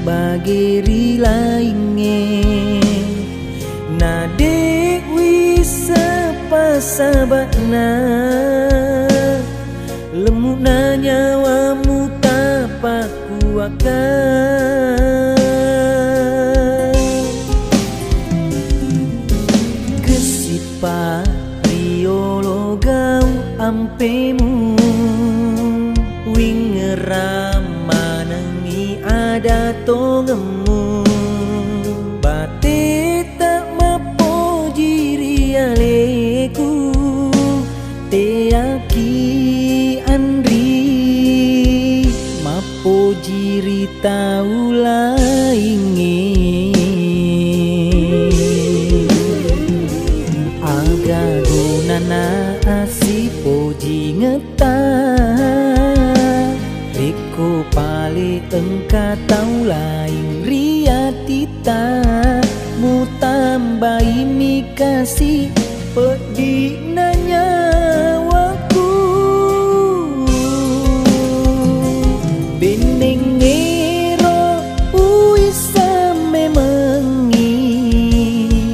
bageri lainge nade wisa pasabakna lemuna nyawamu tapaku akan kesipa riolo gau ampemu wingerama nengi ada tongemu bate tak mapo jiri aleku teaki andri mapo jiri taula ingin aga gunana asipo jingeta Riko pale engka tau lain riatita mu tambahi mi kasih pedina nyawaku beneng ngero uisa memengi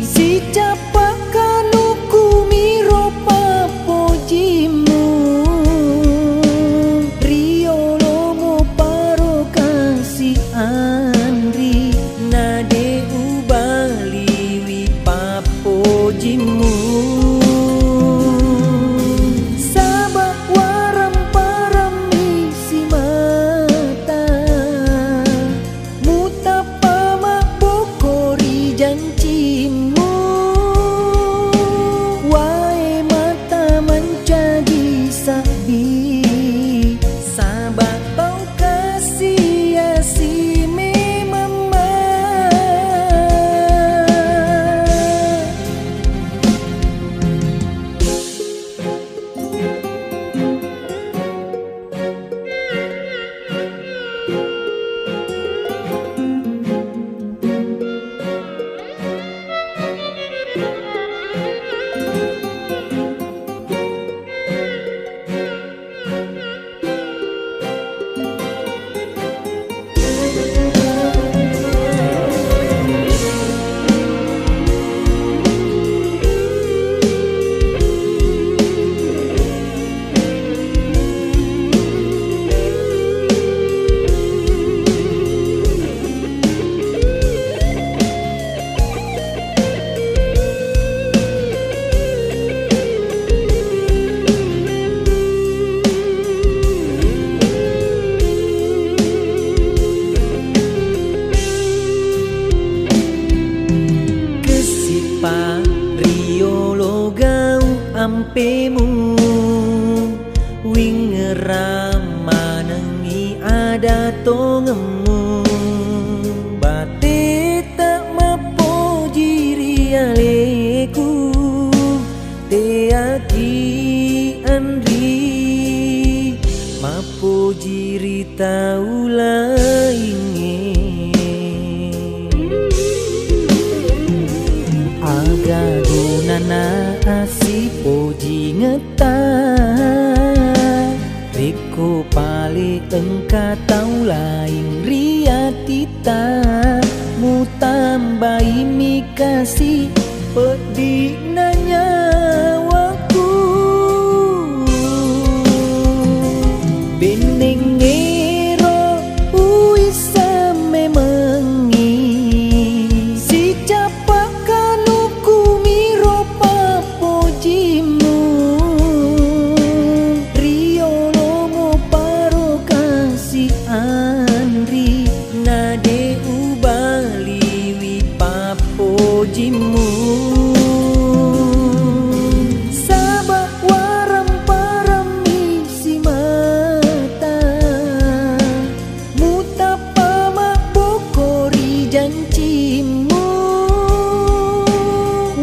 si capak kanuku miro papojimu riolomu paro kasih andri nade ubaliwi papojimu sabak waram parami si mata mutapa makbokori janjimu wae mata mencagi sabi sabak tau kasih si memama riolo gau ampemu wingerama nengi ada tongemu bate tak mapo jiri aleku teaki andri mapo jiri taula ingin aga gunana asipo jingeta Riko pale engka tau lain riatita mu tambahi mi kasih pedina nyawaku beneng ngero uisa memengi si capak kanuku miro papojimu riolomu paro kasih andri nade ubaliwi papojimu sabak waram parami si mata mutapa makbokori janjimu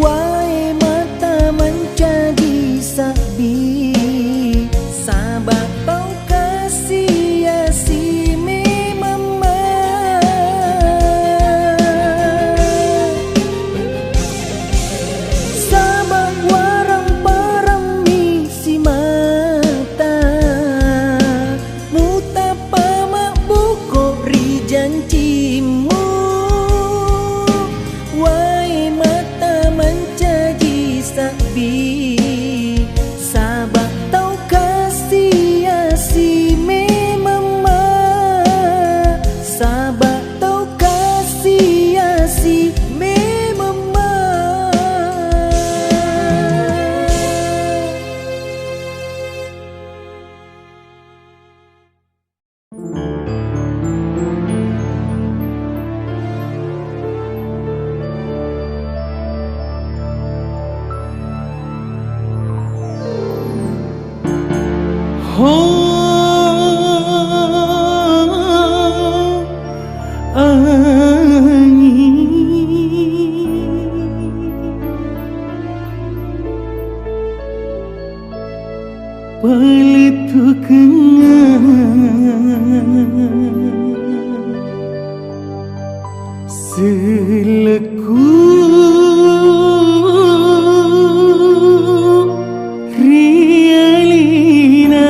wae mata mencagi sabi sabak tau kasih si memama sabak waram parami si mata mutapa makbokori janjimu Seleku Rialina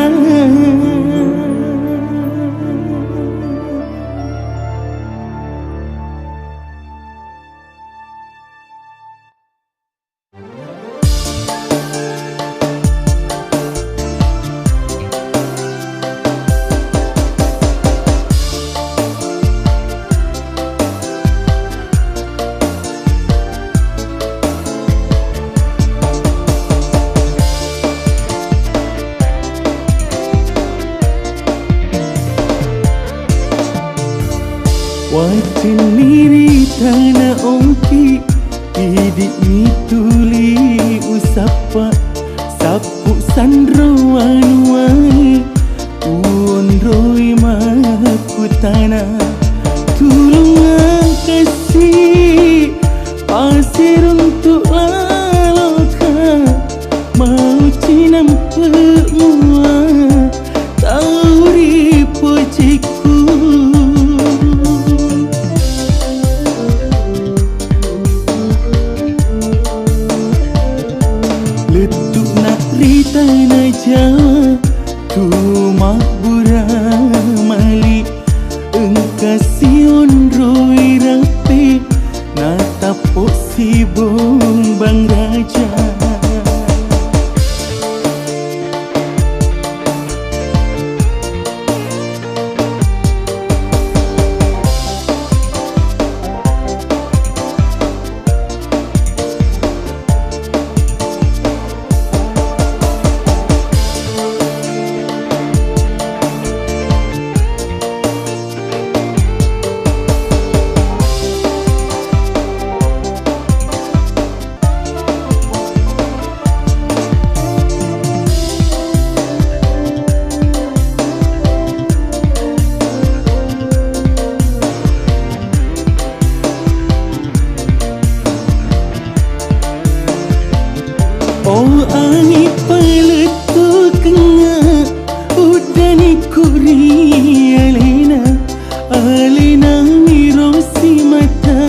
Wajin miri tanah ongki Idik ni tuli usapa Sapu sandro anuai Uon roi maku tanah Tulungan kasih Pasir untuk laloka Mau cinam pemua Tauri pojiku Letuk nak rita na Jawa Tu makbura mali Engkasion roi rapi Na tapok si bombang raja Oh ani paletu kenga Udani kuri Alena miro si mata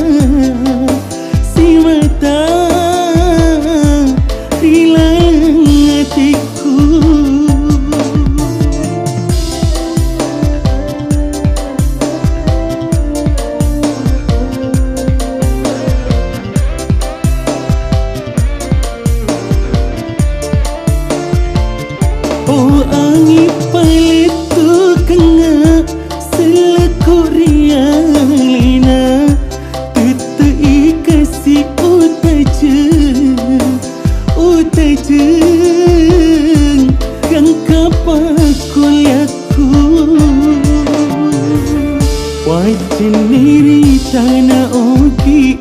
Hilang hatiku Oh angin paletu kenga Selaku rialina Tetei kasih utajeng Yang kapakuliaku Wajin niri tanah ogi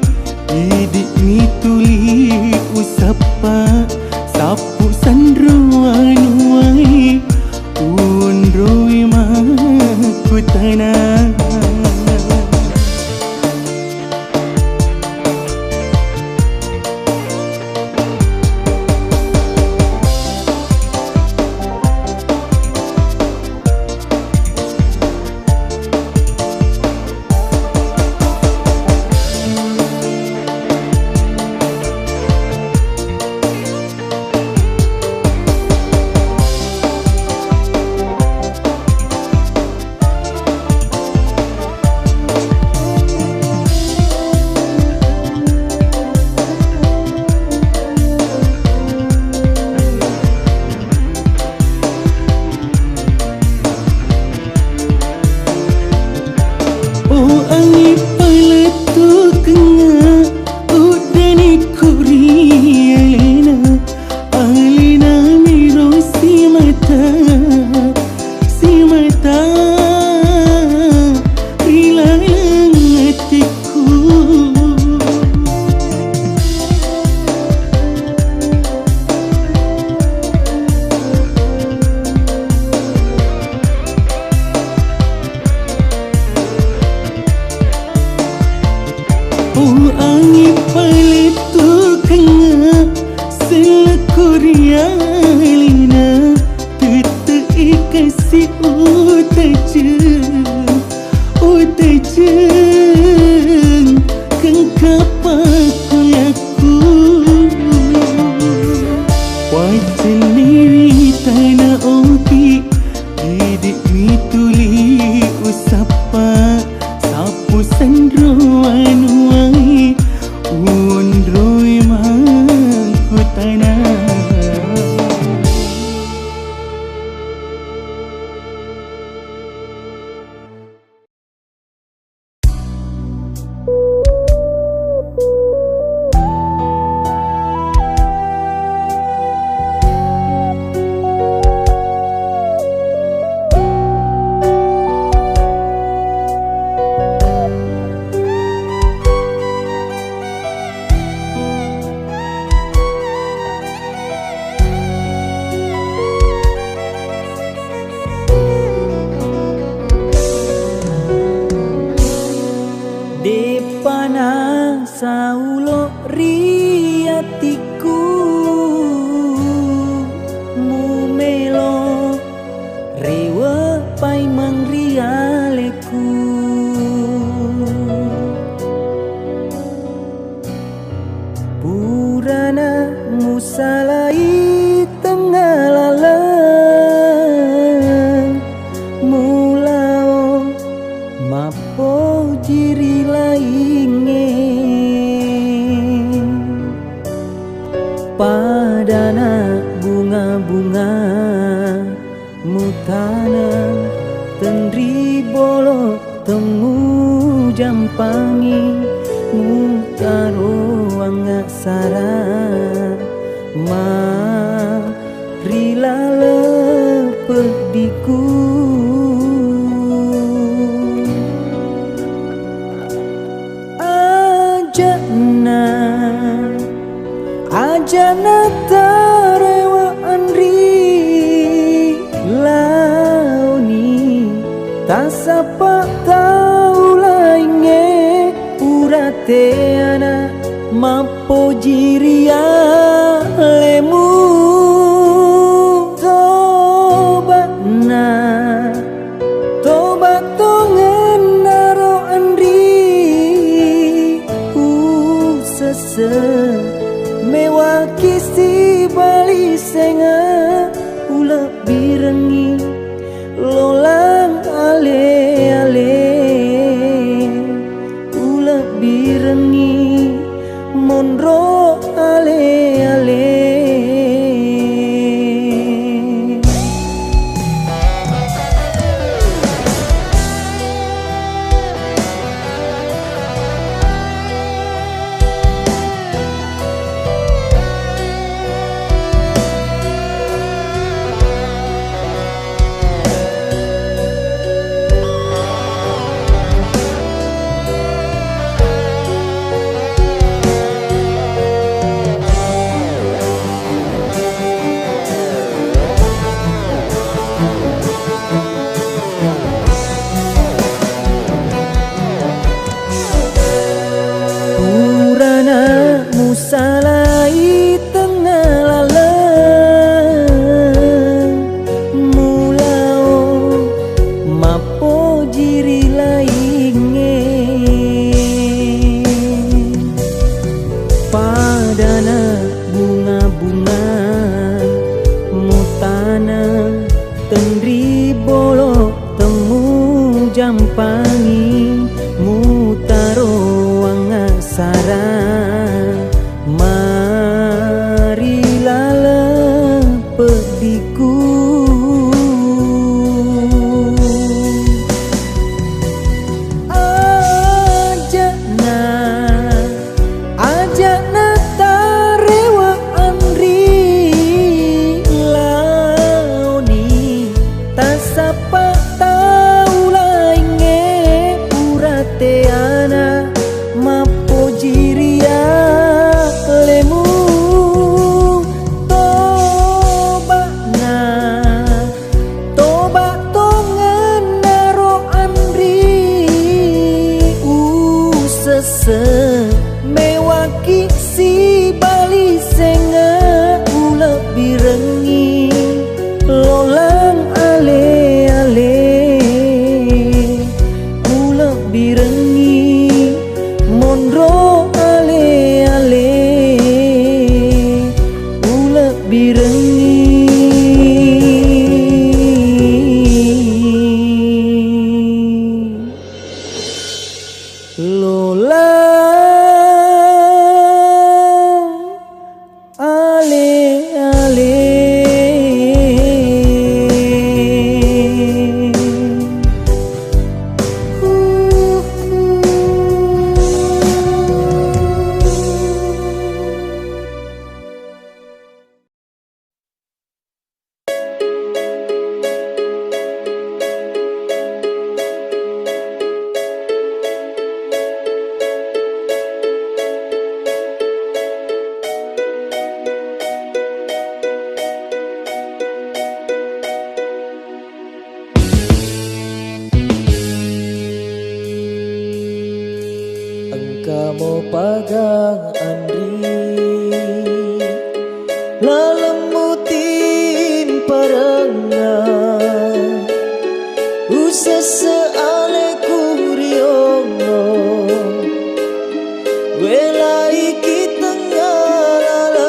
Idik ni tuli usapa Sapu sandro anuai Uon roi maku tanah Oh angin paletu kenga Udani kuri Alena miro si mata Hilang hatiku Oh angin paletu kenga Selaku rialina Tetei kasih utajeng kapaku wajan niri tanah oki didik mituli usapa sapu sandro anuai undroi mangku tanah. Depana saulo riatiku mumelo rewa pai mangrialeku purana musalai tengah lalang mulao mapo jiri lainge padana bunga-bunga mutana tendri bolo temu jampangi mutaro angga sara rila lepediku ajana tarewa andri launi tasapa tau lainge urate ana mapo jiria lemu toba tongen naro andri sese mewakisi bali senga ula birengi lolang ale-ale ula birengi mondro ale-ale. Salai tengah lalang mulao mapo jiri lainge padana bunga-bunga mutana tendri bolo temu jampangi mutaro angga sara pediku ajana tarewa andri launi tasapa tau lainge urate ana mapo jiria lemu mewaki si bali senga ula birengi lolang ale-ale ula birengi mondro kamu pagang andri lalemutin parangan usese ale kuriono welai kita ngalalan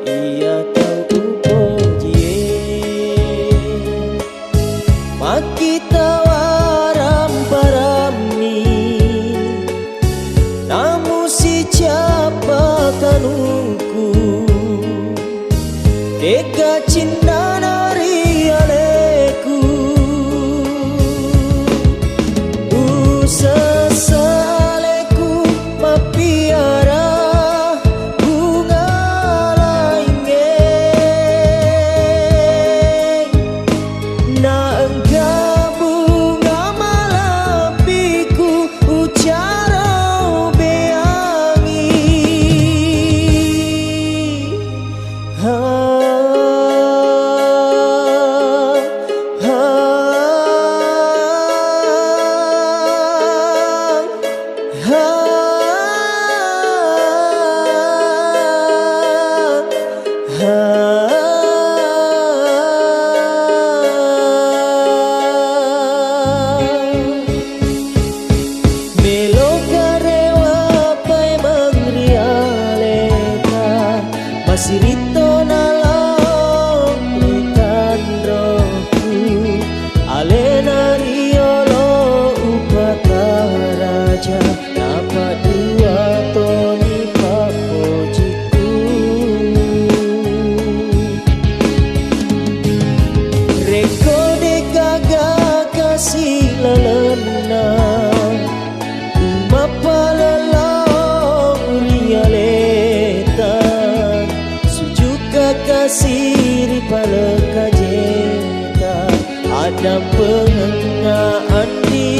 iya tahu pojie makita waram parami namu si capa kanungku tega cinta nari aleku usasaleku mapiara bunga lainge na engkau bunga malapiku ucara beangi Masirito na long likan roku alena riolo upata raja napa dua toni papojiku rekode kagak kasih lalena umapalalang rialeta kasih paleka jeta ada pengengaan di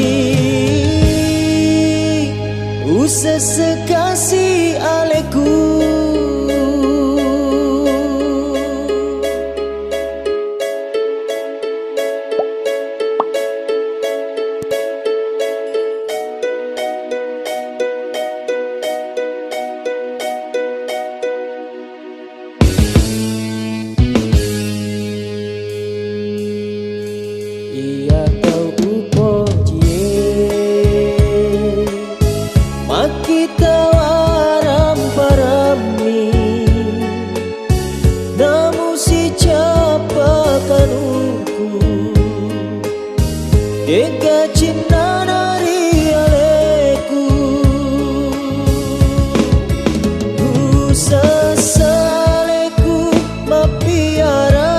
usah sekasih aleku iya tahu pojie makita waram parami namu si capa kanungku tega cinta nari aleku usasaleku mapiara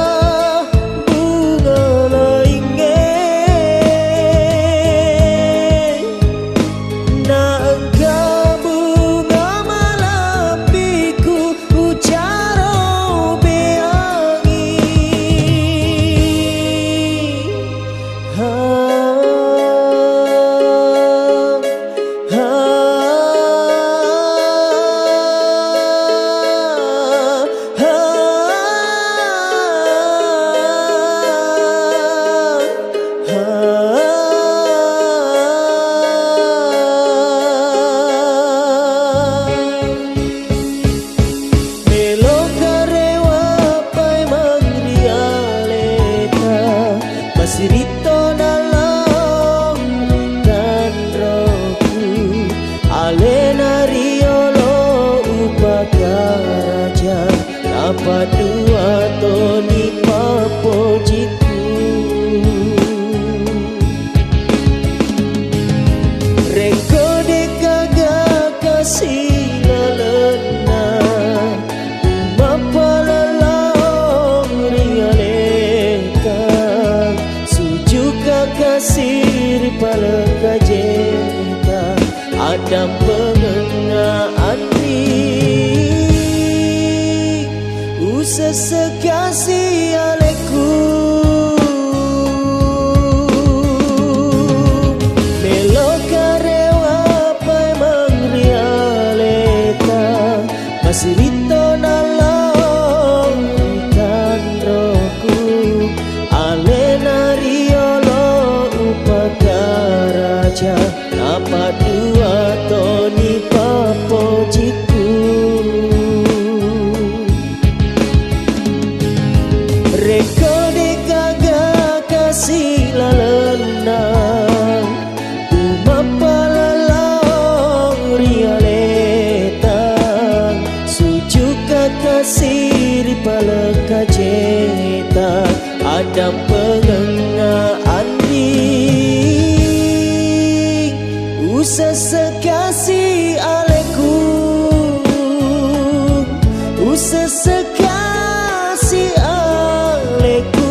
Masirito na long likan roku alena riolo upakaraja napa dua toni papojiku rekode kagak kasih lalena umapalalang rialeka kasih paleka jeta ada pengengaan di usah sekasih aleku melo karewa paemang rialeta masirito na long likan roku alena riolo upakaraja napa nang umapalalong rialetang sujuka kasiri palekajeta ada pengengaan di usa sekasi alekum usa sekasi alekum.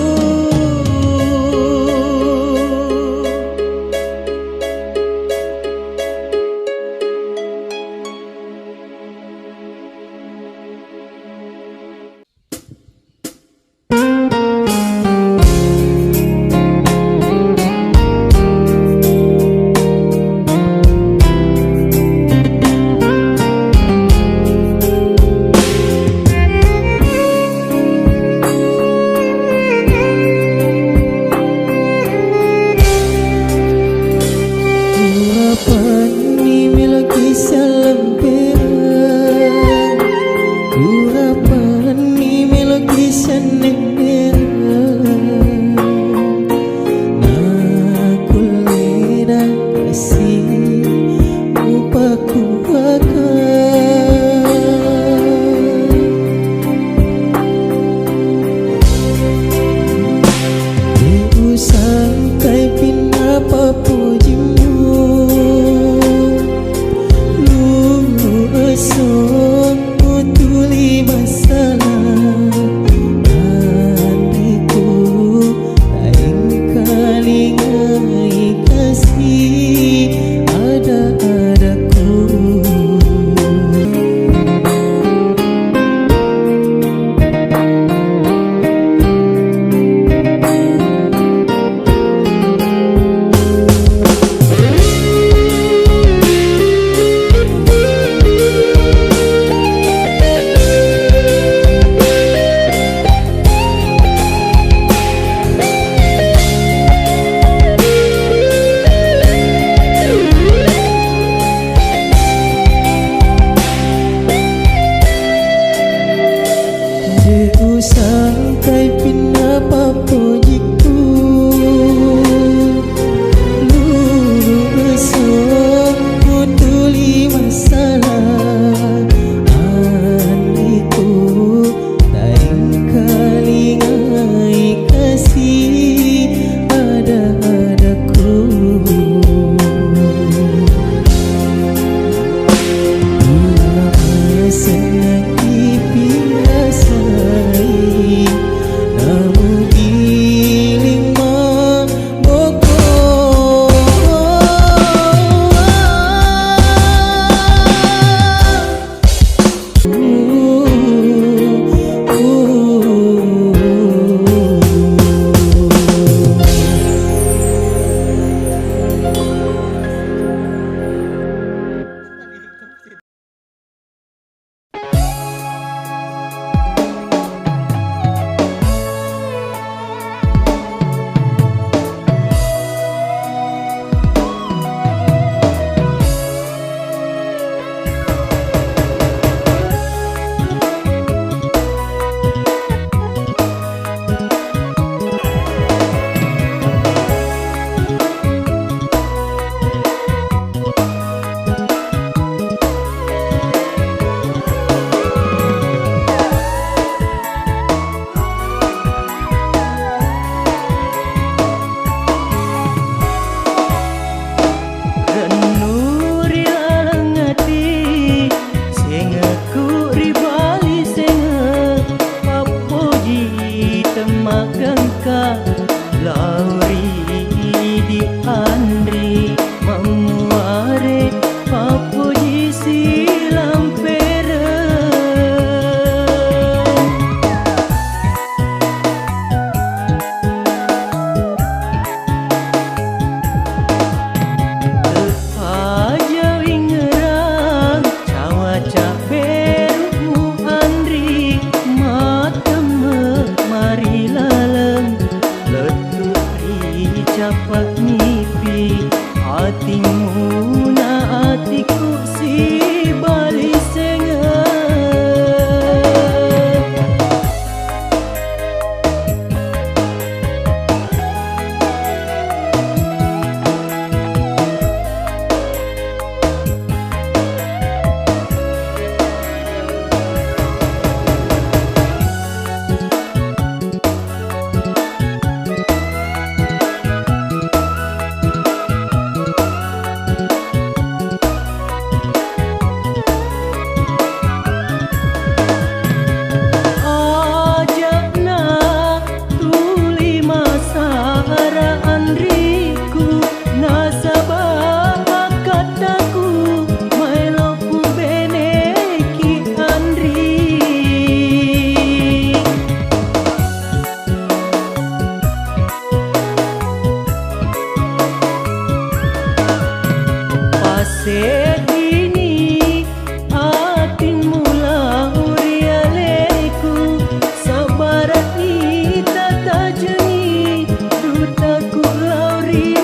Sedini atin mula urialeku sabarat ita tajeni dutaku lauri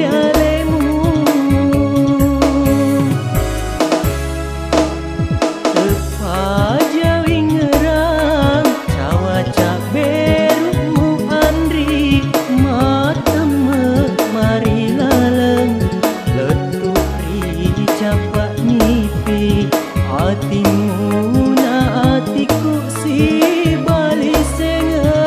alemu tepaja wingerang cawaca berumu andri mateme mari laleng capak ngipi hatimu na hatiku si bali senga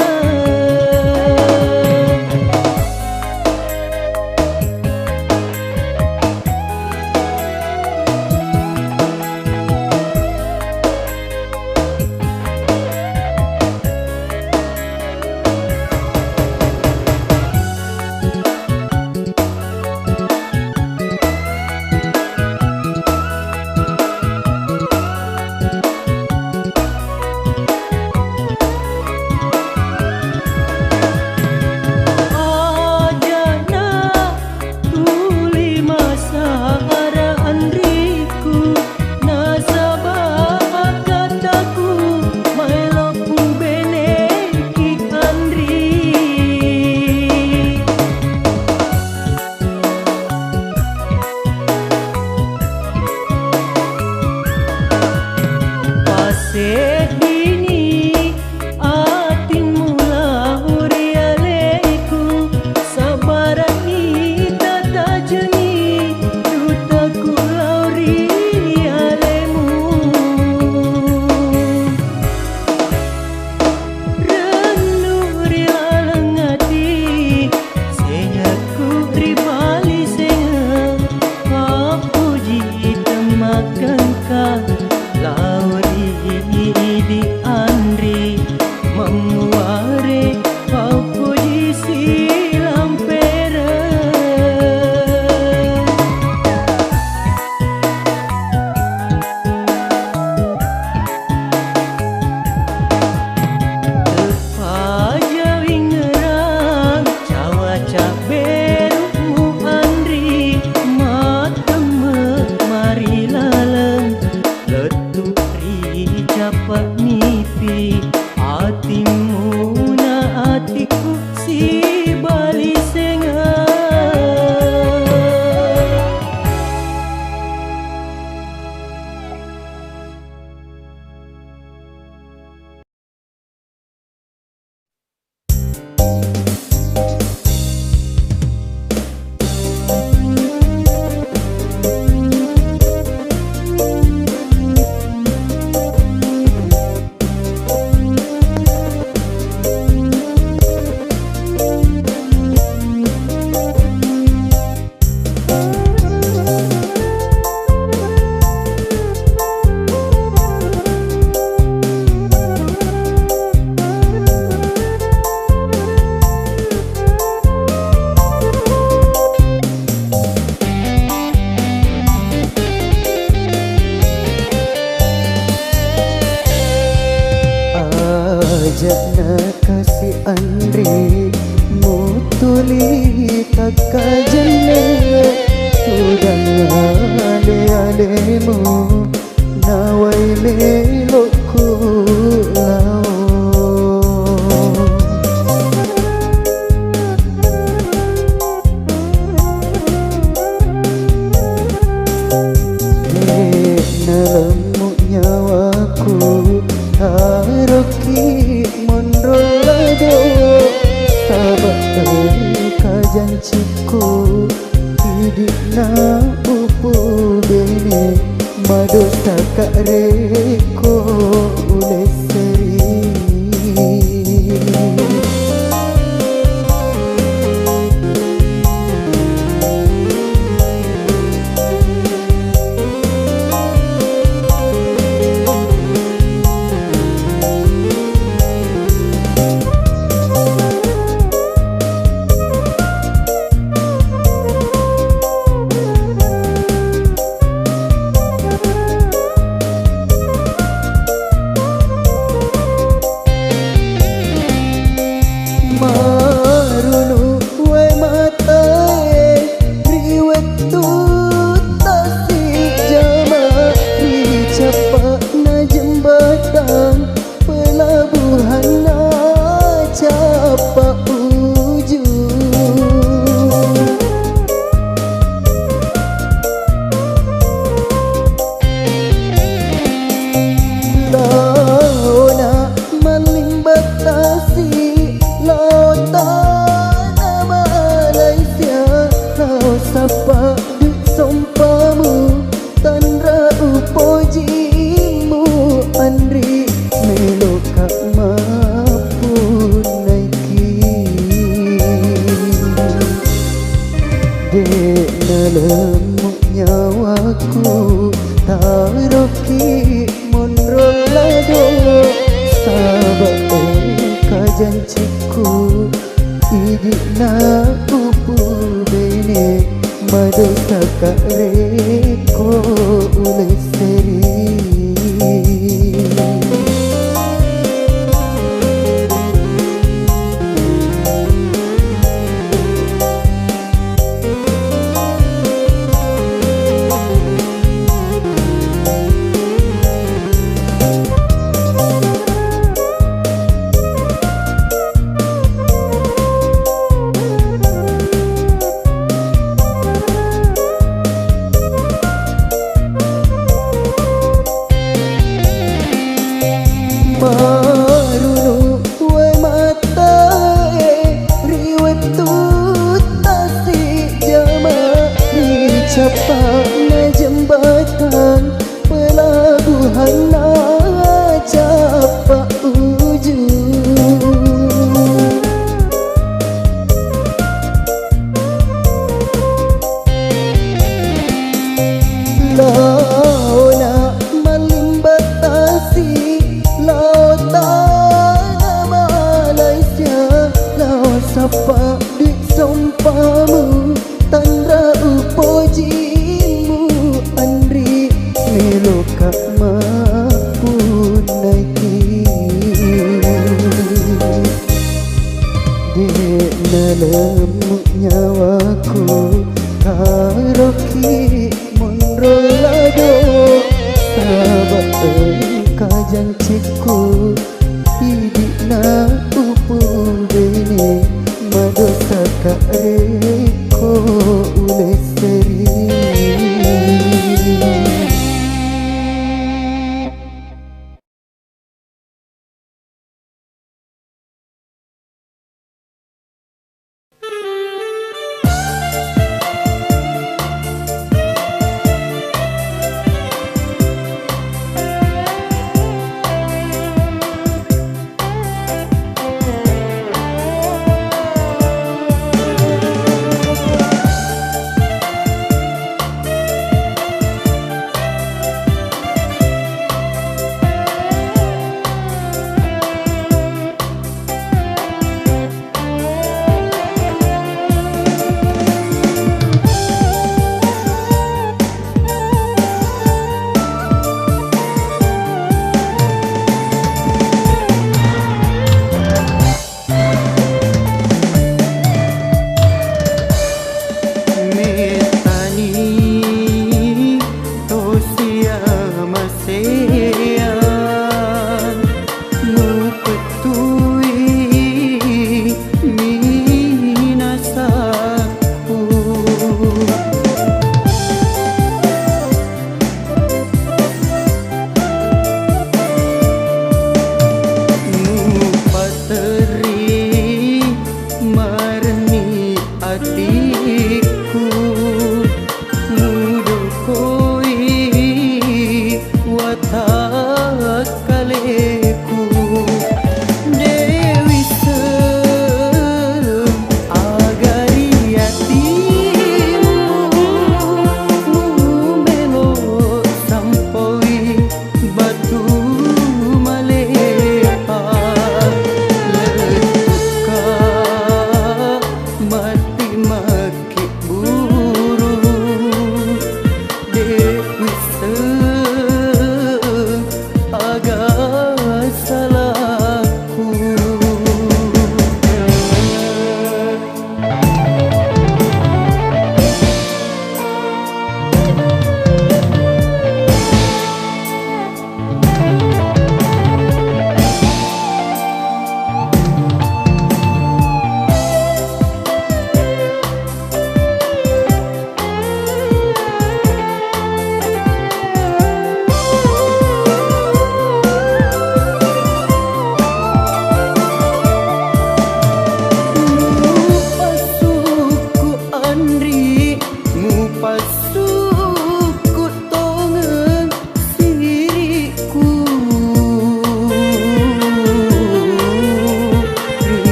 Sedini atin mula urialeku sabarat ita tajeni dutaku lauri alemu renuri laleng hati sengaku ribali senga papuji temakanka lauri di andri memuare papuji silam pera tepaja wingerang cawaca berumu andri mateme mari laleng capak ngipi hatimu na hatiku si bali senga Jana kasih andri mutuli tak kajana tudang ale-alemu nawai melokku lao nalemu nyawaku haroki monrolado sabak kajanciku hidup na upu bene madosa kak reko oleh seri sapa di sompamu tanra upojimu andri melo kak mapun naiki dek nalemu nyawaku taroki monrolado sahabat kajanciku idik na upu bene madu kakak reko oleh seri marunu we matae riwet tutasi jama dicapa na jembatan pelabuhan na capa ujung launa malimbatasi lautan Malaysia laut sapa di sompamu tanra upojimu andri melo kak mapun naiki dek nalemu nyawaku karoki monrolado sahabat kajanciku idik na upu bene madosa kak reko oleh seri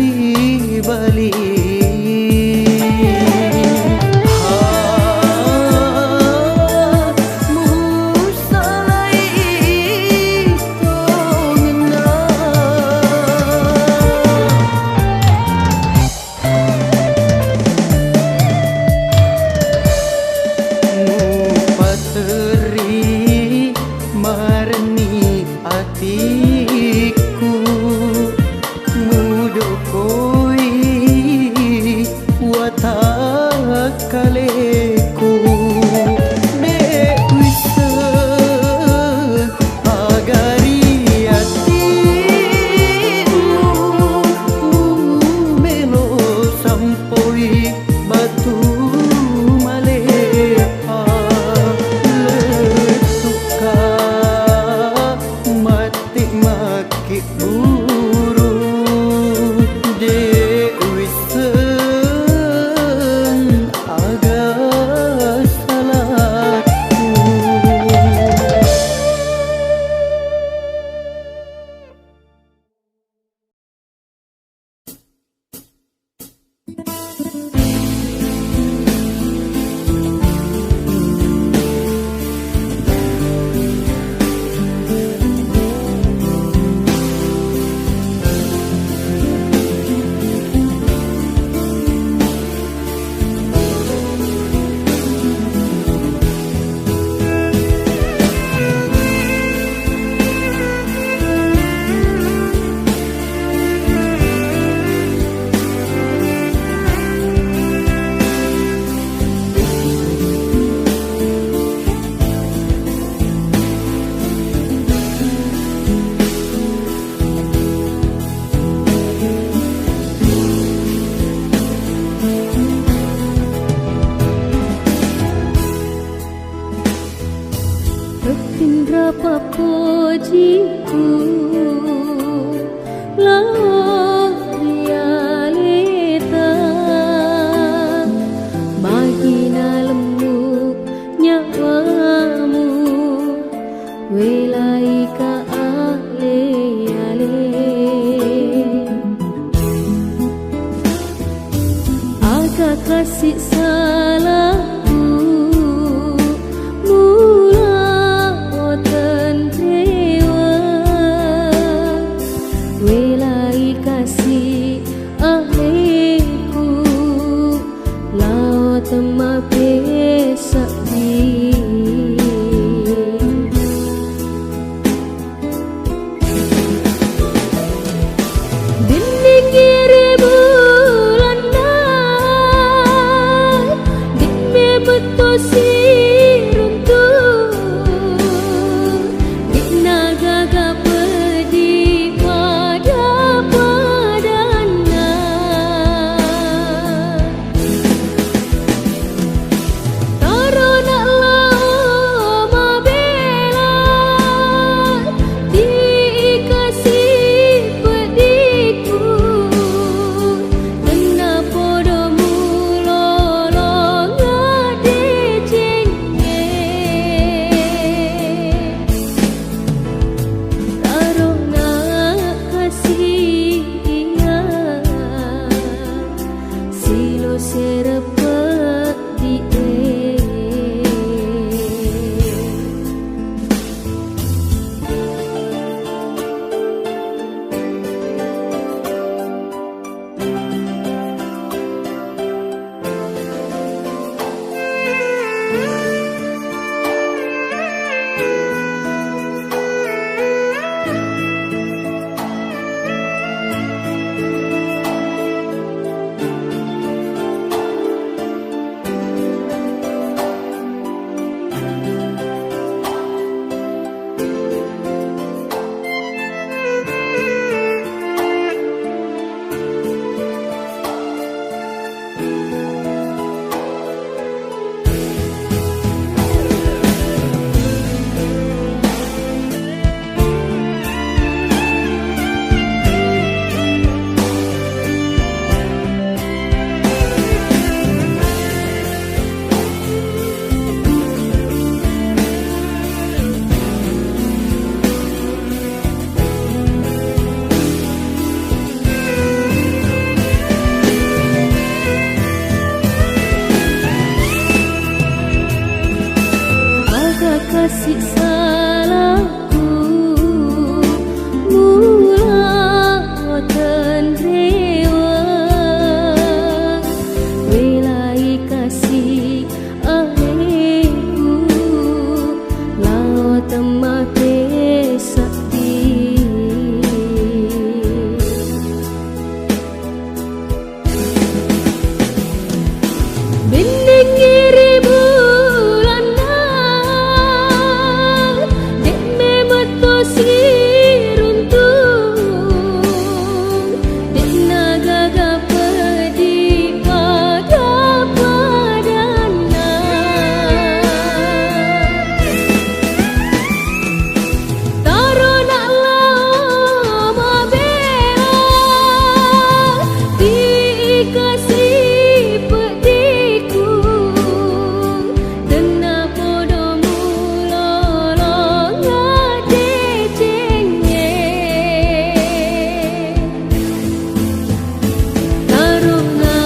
si balik marni atiku mudukoi watakaleku ne wisa agari atimu melo sampoi batu maleha maki buru Dewi Sen agak salahku. Berapa pujiku lalu realita magina lemuk nyawamu welai ka ale agak kasih salahku welai kasih ahliku laut mape sakti dinding kiri bulan dime betul si runtuh dinaga pedih serepet di kasih salahku mula tenrewa welai kasih aleku lao temate sakti bening iri bulan dek me matosi runtuh dek naga gapedi pada padana tarona lama bela dikasih pediku dena podomu lolong ngade cenye taruna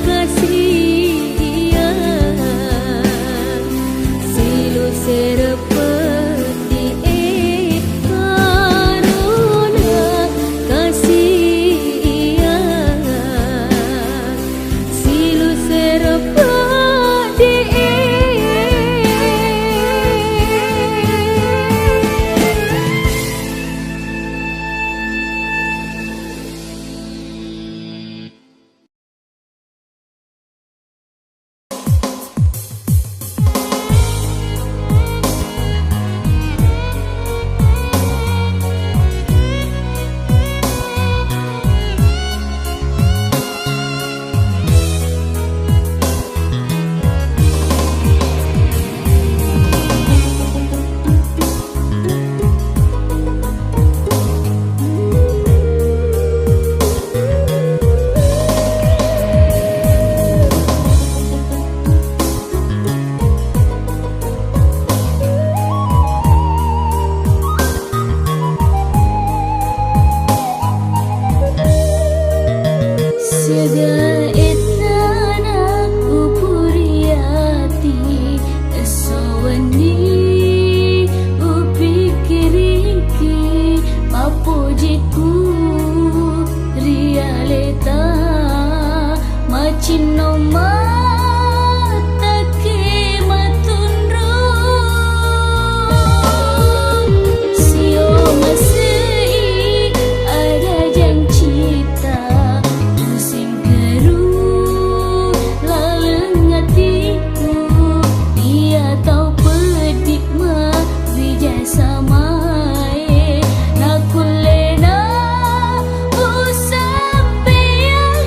kasihan silu serepeti karuna kasihan silu serepeti Sega etana upuriati esowani upikiriki papojiku rialeta macino matake matundro sio masei ada jang cita pusing keru laleng hatiku dia tahu pedik mah bijak samae nakulena sampai yang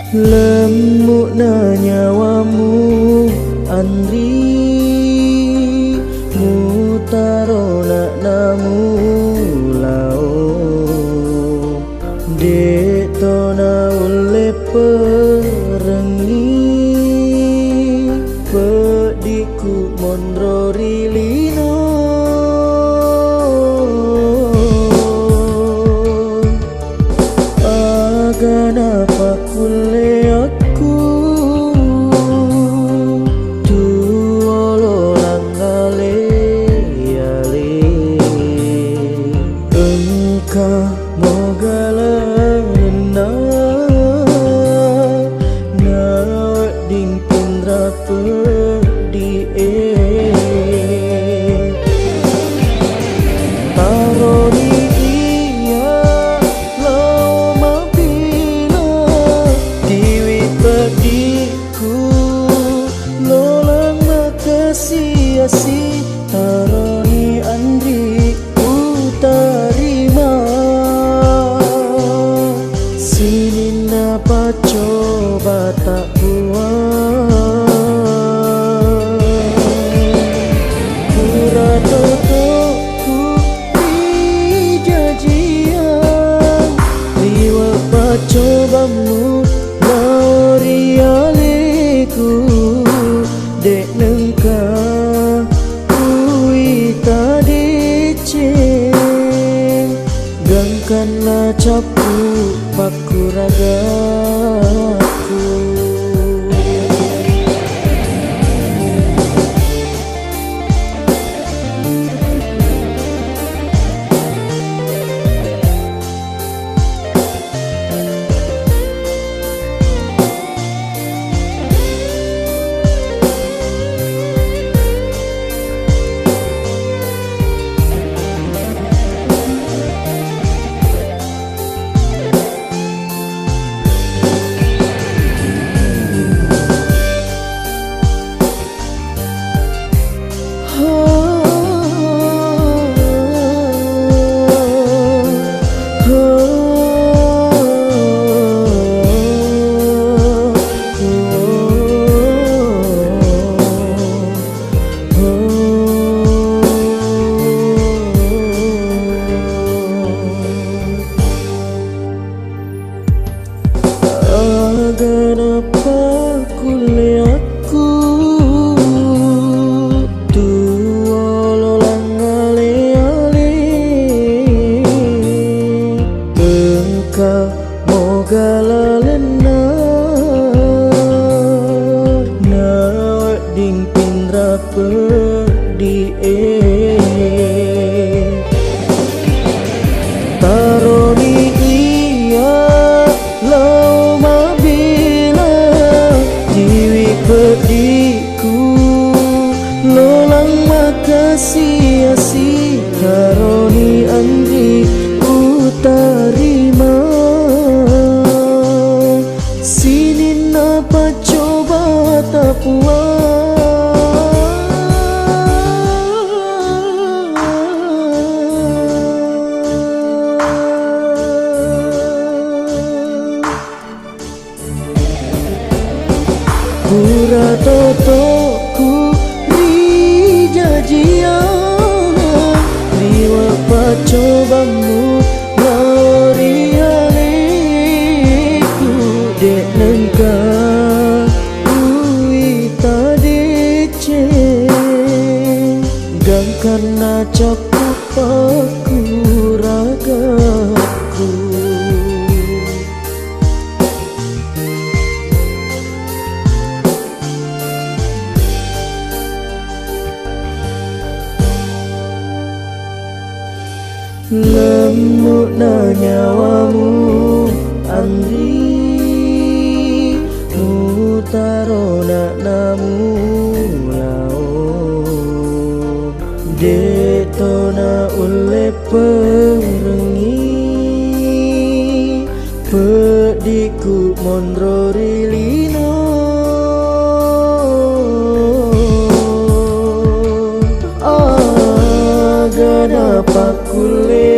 Lemuk na nyawamu Andri Mutaro nak namu lao Deto na ule perengi Pediku mondro rilino Agana pakule aku Tuolo langale yale Engkau mogalana Na ding pindra pedie Taroni iya lau mabila Diwi pediku Lolang makasiasi Taroni andri utarima Sini napa coba tak buat Pura totoku di jajian Liwa pacobamu naori aleku Dek nengka kui tadece Gangkanlah capu paku ragaku Kenapa kule aku Tuolo langale-ale Engkau mogalalena Na ding pindra pedie Taroni iya lau mabila Diwi pediku Lolang makasiasi Taroni andri utarima Sini napa coba tak Pura totoku ri jajian Liwa pacobamu naori aleku Dek nengka ui tadece Gangkana capu paku ragaku Lemuk na nyawamu Andri Mutaro nak namu lao Deto na ule perengi Pediku mondro rilino Agana pakule